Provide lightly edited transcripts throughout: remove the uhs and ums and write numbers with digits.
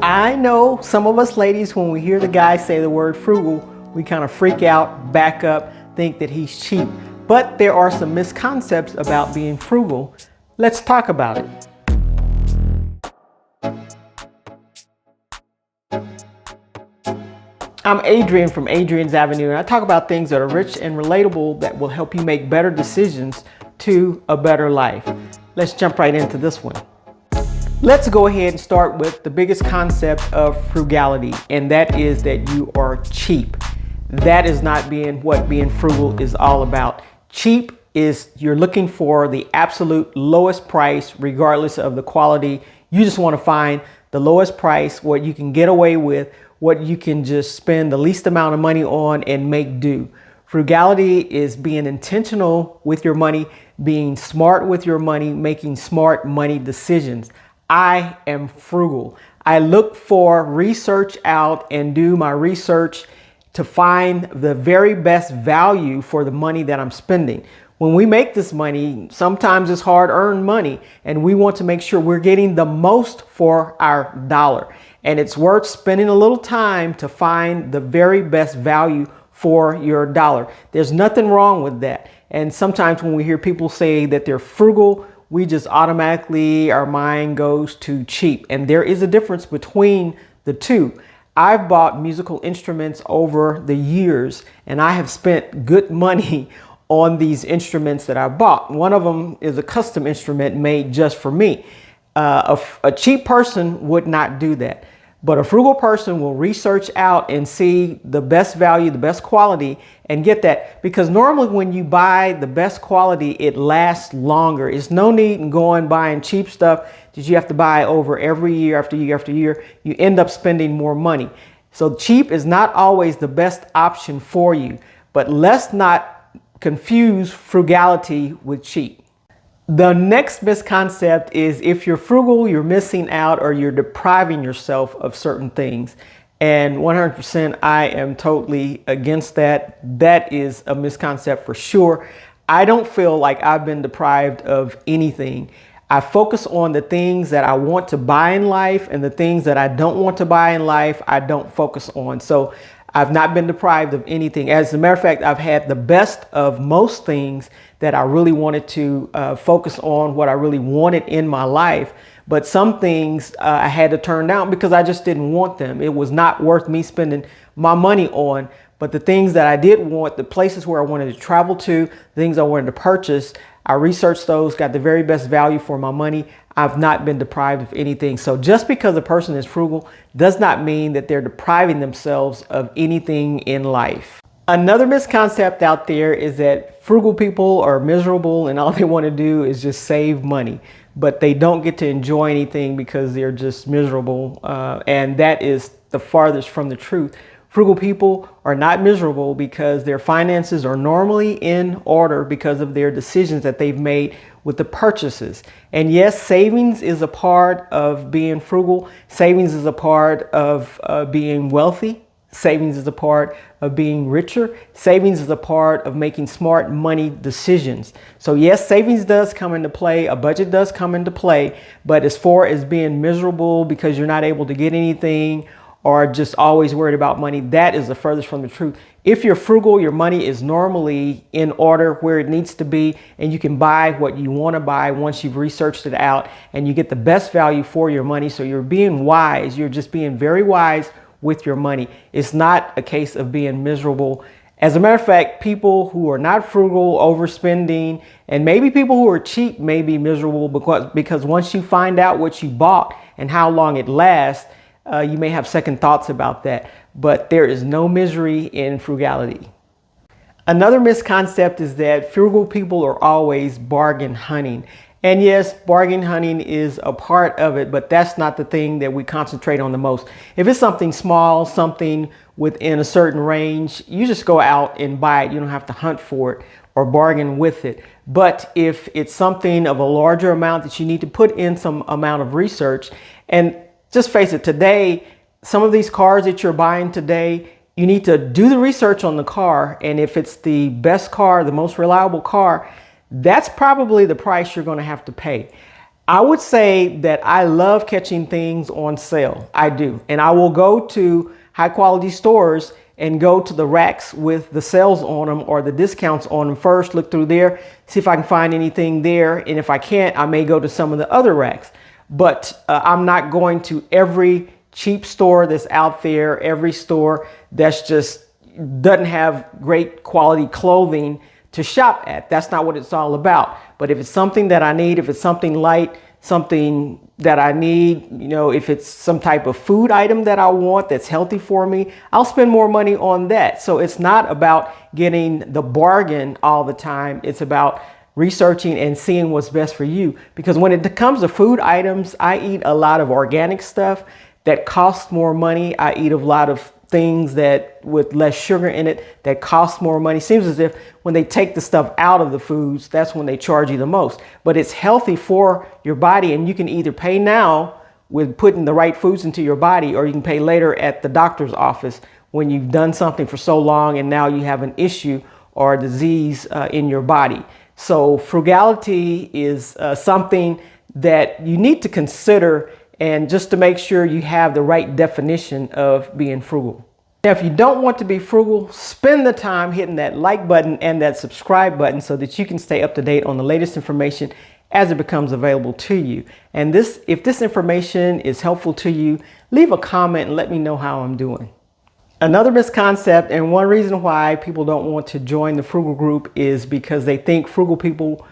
I know some of us ladies, when we hear the guy say the word frugal, we kind of freak out, back up, think that he's cheap. But there are some misconceptions about being frugal. Let's talk about it. I'm Adrian from Adrian's Avenue, and I talk about things that are rich and relatable that will help you make better decisions to a better life. Let's jump right into this one. Let's go ahead and start with the biggest concept of frugality, and that is that you are cheap. That is not what being frugal is all about. Cheap is you're looking for the absolute lowest price regardless of the quality. You just want to find the lowest price, what you can get away with, what you can just spend the least amount of money on and make do. Frugality is being intentional with your money, being smart with your money, making smart money decisions. I am frugal. I look for research out and do my research to find the very best value for the money that I'm spending. When we make this money, sometimes it's hard-earned money, and we want to make sure we're getting the most for our dollar. And it's worth spending a little time to find the very best value for your dollar. There's nothing wrong with that. And sometimes when we hear people say that they're frugal, we just automatically, our mind goes to cheap. And there is a difference between the two. I've bought musical instruments over the years, and I have spent good money on these instruments that I bought. One of them is a custom instrument made just for me. A cheap person would not do that. But a frugal person will research out and see the best value, the best quality, and get that. Because normally when you buy the best quality, it lasts longer. It's no need in going buying cheap stuff that you have to buy over every year after year after year. You end up spending more money. So cheap is not always the best option for you. But let's not confuse frugality with cheap. The next misconception is if you're frugal, you're missing out or you're depriving yourself of certain things. And 100% I am totally against that. That is a misconception for sure. I don't feel like I've been deprived of anything. I focus on the things that I want to buy in life, and the things that I don't want to buy in life, I don't focus on. So I've not been deprived of anything. As a matter of fact, I've had the best of most things that I really wanted to focus on, what I really wanted in my life. But some things I had to turn down because I just didn't want them. It was not worth me spending my money on. But the things that I did want, the places where I wanted to travel to, things I wanted to purchase, I researched those, got the very best value for my money. I've not been deprived of anything. So just because a person is frugal does not mean that they're depriving themselves of anything in life. Another misconception out there is that frugal people are miserable and all they want to do is just save money, but they don't get to enjoy anything because they're just miserable. And that is the farthest from the truth. Frugal people are not miserable because their finances are normally in order because of their decisions that they've made with the purchases. And yes, savings is a part of being frugal. Savings is a part of being wealthy. Savings is a part of being richer. Savings is a part of making smart money decisions. So yes, savings does come into play. A budget does come into play. But as far as being miserable because you're not able to get anything or just always worried about money, that is the furthest from the truth. If you're frugal, your money is normally in order where it needs to be, and you can buy what you want to buy once you've researched it out and you get the best value for your money. So you're being wise. You're just being very wise with your money. It's not a case of being miserable. As a matter of fact, people who are not frugal, overspending, and maybe people who are cheap may be miserable because once you find out what you bought and how long it lasts, you may have second thoughts about that. But there is no misery in frugality. Another misconception is that frugal people are always bargain hunting. And yes, bargain hunting is a part of it, but that's not the thing that we concentrate on the most. If it's something small, something within a certain range, you just go out and buy it. You don't have to hunt for it or bargain with it. But if it's something of a larger amount that you need to put in some amount of research, and just face it, today, some of these cars that you're buying today, you need to do the research on the car. And if it's the best car, the most reliable car, that's probably the price you're going to have to pay. I would say that I love catching things on sale. I do. And I will go to high quality stores and go to the racks with the sales on them or the discounts on them first, look through there, see if I can find anything there. And if I can't, I may go to some of the other racks. But I'm not going to every cheap store that's out there, every store that's just doesn't have great quality clothing to shop at. That's not what it's all about. But if it's something that I need, if it's something light, something that I need, if it's some type of food item that I want that's healthy for me, I'll spend more money on that. So it's not about getting the bargain all the time. It's about researching and seeing what's best for you. Because when it comes to food items, I eat a lot of organic stuff that costs more money. I eat a lot of things that with less sugar in it that cost more money. Seems as if when they take the stuff out of the foods, that's when they charge you the most. But it's healthy for your body, and you can either pay now with putting the right foods into your body, or you can pay later at the doctor's office when you've done something for so long and now you have an issue or a disease in your body. So frugality is something that you need to consider, and just to make sure you have the right definition of being frugal. Now, if you don't want to be frugal, spend the time hitting that like button and that subscribe button so that you can stay up to date on the latest information as it becomes available to you. And if this information is helpful to you, leave a comment and let me know how I'm doing. Another misconcept, and one reason why people don't want to join the frugal group, is because they think frugal people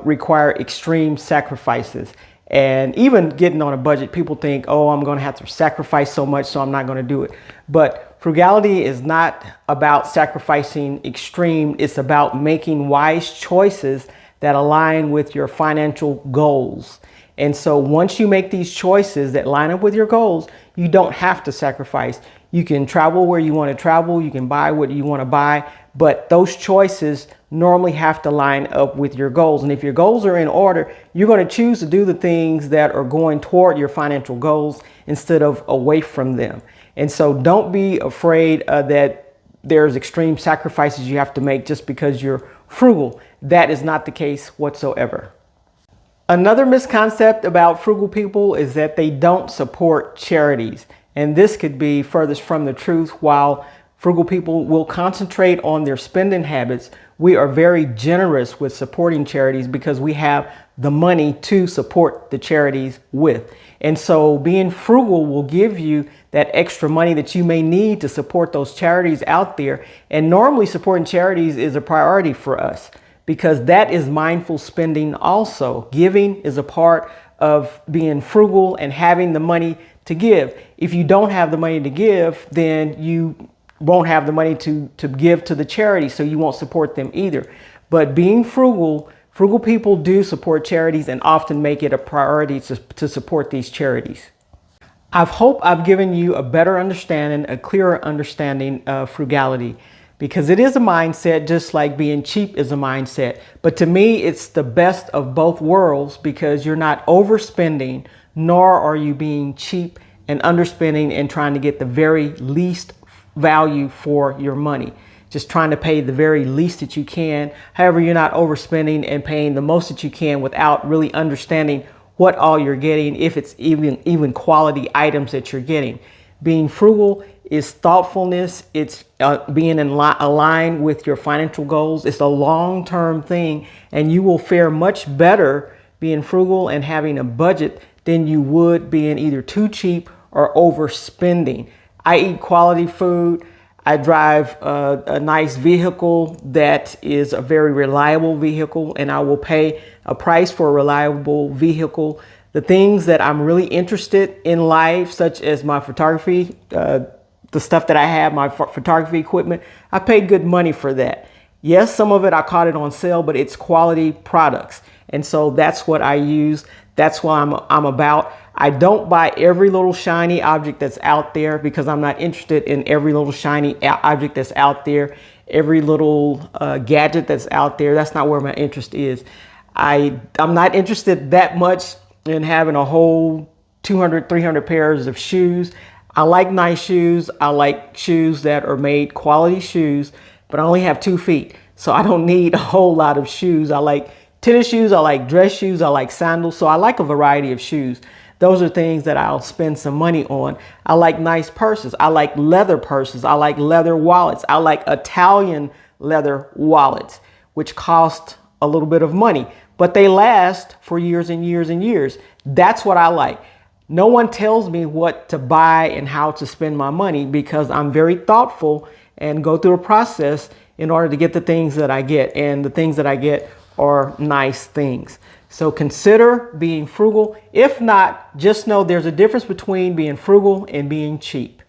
require extreme sacrifices. And even getting on a budget, people think, oh, I'm going to have to sacrifice so much, so I'm not going to do it. But frugality is not about sacrificing extreme. It's about making wise choices that align with your financial goals. And so once you make these choices that line up with your goals, you don't have to sacrifice. You can travel where you want to travel. You can buy what you want to buy. But those choices normally have to line up with your goals. And if your goals are in order, you're going to choose to do the things that are going toward your financial goals instead of away from them. And so don't be afraid that there's extreme sacrifices you have to make just because you're frugal. That is not the case whatsoever. Another misconcept about frugal people is that they don't support charities. And this could be furthest from the truth. While frugal people will concentrate on their spending habits, we are very generous with supporting charities because we have the money to support the charities with. And so being frugal will give you that extra money that you may need to support those charities out there. And normally supporting charities is a priority for us because that is mindful spending also. Giving is a part of being frugal and having the money to give. If you don't have the money to give, then you won't have the money to give to the charity, so you won't support them either. But being frugal people do support charities and often make it a priority to support these charities. I hope I've given you a better understanding, a clearer understanding of frugality, because it is a mindset just like being cheap is a mindset. But to me, it's the best of both worlds because you're not overspending, nor are you being cheap and underspending and trying to get the very least value for your money. Just trying to pay the very least that you can. However, you're not overspending and paying the most that you can without really understanding what all you're getting, if it's even quality items that you're getting. Being frugal is thoughtfulness. It's being aligned with your financial goals. It's a long-term thing, and you will fare much better being frugal and having a budget than you would being either too cheap or overspending. I eat quality food. I drive a nice vehicle that is a very reliable vehicle, and I will pay a price for a reliable vehicle. The things that I'm really interested in life, such as my photography, the stuff that I have, my photography equipment, I paid good money for that. Yes, some of it I caught it on sale, but it's quality products. And so that's what I use. That's what I'm about. I don't buy every little shiny object that's out there because I'm not interested in every little shiny object that's out there, every little gadget that's out there. That's not where my interest is. I'm not interested that much in having a whole 200, 300 pairs of shoes. I like nice shoes. I like shoes that are made quality shoes, but I only have 2 feet. So I don't need a whole lot of shoes. I like tennis shoes, I like dress shoes, I like sandals. So I like a variety of shoes. Those are things that I'll spend some money on. I like nice purses. I like leather purses. I like leather wallets. I like Italian leather wallets, which cost a little bit of money, but they last for years and years and years. That's what I like. No one tells me what to buy and how to spend my money because I'm very thoughtful and go through a process in order to get the things that I get. And the things that I get are nice things. So consider being frugal. If not, just know there's a difference between being frugal and being cheap.